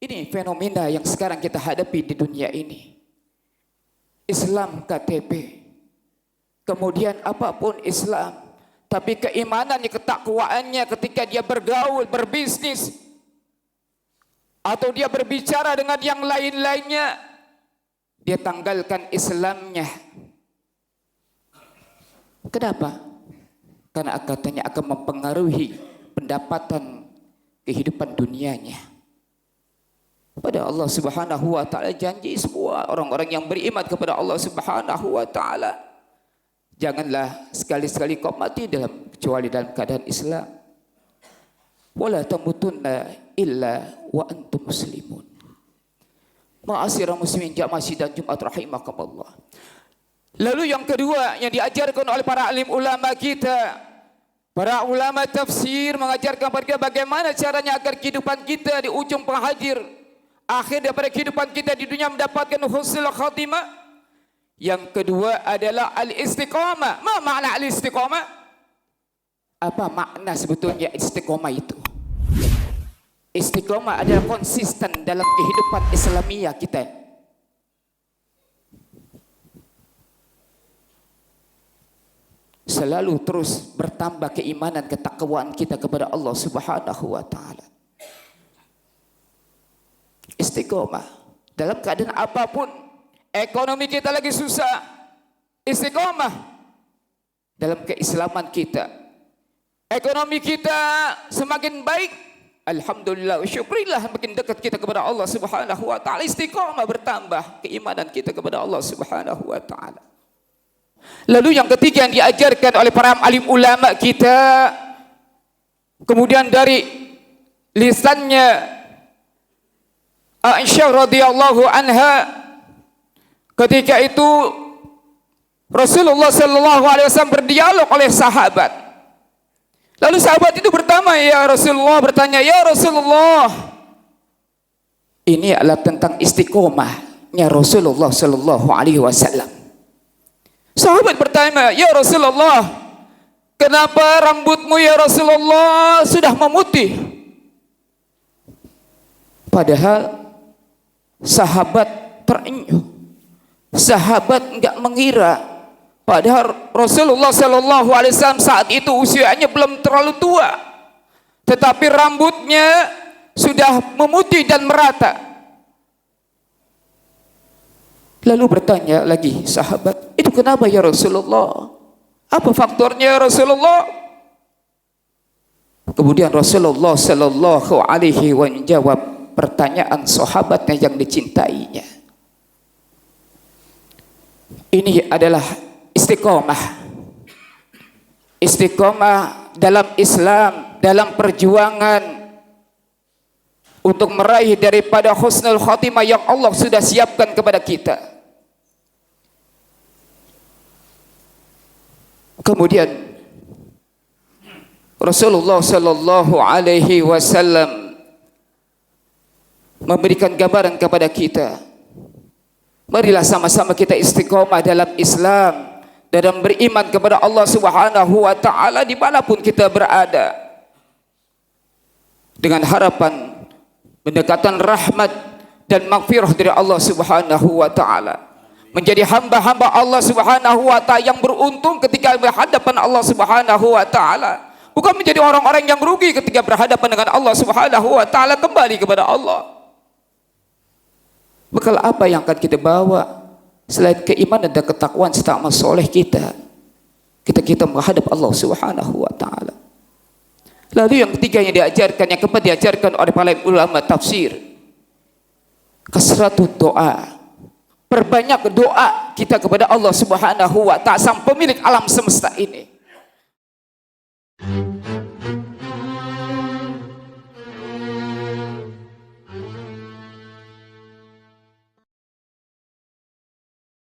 Ini fenomena yang sekarang kita hadapi di dunia ini. Islam KTP. Kemudian apapun Islam, tapi keimanannya, ketakwaannya ketika dia bergaul, berbisnis, atau dia berbicara dengan yang lain-lainnya, dia tanggalkan Islamnya. Kenapa? Karena katanya akan mempengaruhi pendapatan kehidupan dunianya. Pada Allah Subhanahu wa taala janji semua orang-orang yang beriman kepada Allah Subhanahu wa taala, janganlah sekali-sekali kau mati kecuali dalam keadaan Islam. Wala tamutunna illa wa antum muslimun. Ma'asyiral muslimin jamaah sidang Jumat rahimakumullah. Lalu yang kedua yang diajarkan oleh para alim ulama kita, para ulama tafsir mengajarkan kepada kita bagaimana caranya agar kehidupan kita di ujung penghajir akhir daripada kehidupan kita di dunia mendapatkan husnul khatimah. Yang kedua adalah al-istiqamah. Ma makna al-istiqamah? Apa makna sebetulnya istiqamah itu? Istiqamah adalah konsisten dalam kehidupan Islamiyah kita. Selalu terus bertambah keimanan, ketakwaan kita kepada Allah Subhanahu wa taala. Istiqomah dalam keadaan apapun, ekonomi kita lagi susah, istiqomah dalam keislaman kita, ekonomi kita semakin baik, alhamdulillah, syukurilah, makin dekat kita kepada Allah Subhanahu wa taala, istiqomah bertambah keimanan kita kepada Allah Subhanahu wa taala. Lalu yang ketiga yang diajarkan oleh para alim ulama kita, kemudian dari lisannya Aisyah radhiyallahu anha, ketika itu Rasulullah sallallahu alaihi wasallam berdialog oleh sahabat. Lalu sahabat itu bertanya, ya Rasulullah, ya Rasulullah, ini adalah tentang istiqomahnya Rasulullah sallallahu alaihi wasallam. Sahabat bertanya, ya Rasulullah, kenapa rambutmu ya Rasulullah sudah memutih? Padahal sahabat terenyuh, sahabat enggak mengira, padahal Rasulullah sallallahu alaihi wasallam saat itu usianya belum terlalu tua, tetapi rambutnya sudah memutih dan merata. Lalu bertanya lagi sahabat, itu kenapa ya Rasulullah? Apa faktornya ya Rasulullah? Kemudian Rasulullah sallallahu alaihi wasallam menjawab pertanyaan sahabatnya yang dicintainya. Ini adalah istiqomah. Istiqomah dalam Islam, dalam perjuangan untuk meraih daripada husnul khatimah yang Allah sudah siapkan kepada kita. Kemudian Rasulullah sallallahu alaihi wasallam memberikan gambaran kepada kita, marilah sama-sama kita istiqomah dalam Islam, dalam beriman kepada Allah Subhanahu wa taala dimanapun kita berada, dengan harapan mendekatan rahmat dan maghfirah dari Allah Subhanahu wa taala, menjadi hamba-hamba Allah Subhanahu wa taala yang beruntung ketika berhadapan Allah Subhanahu wa taala, bukan menjadi orang-orang yang rugi ketika berhadapan dengan Allah Subhanahu wa taala, kembali kepada Allah. Bekal apa yang akan kita bawa selain keimanan dan ketakwaan serta amal soleh kita ketika kita menghadap Allah Subhanahu wa taala. Lalu yang ketiga yang diajarkan, yang keempat diajarkan oleh para ulama tafsir, kasratut doa. Perbanyak doa kita kepada Allah Subhanahu wa taala, sang pemilik alam semesta ini.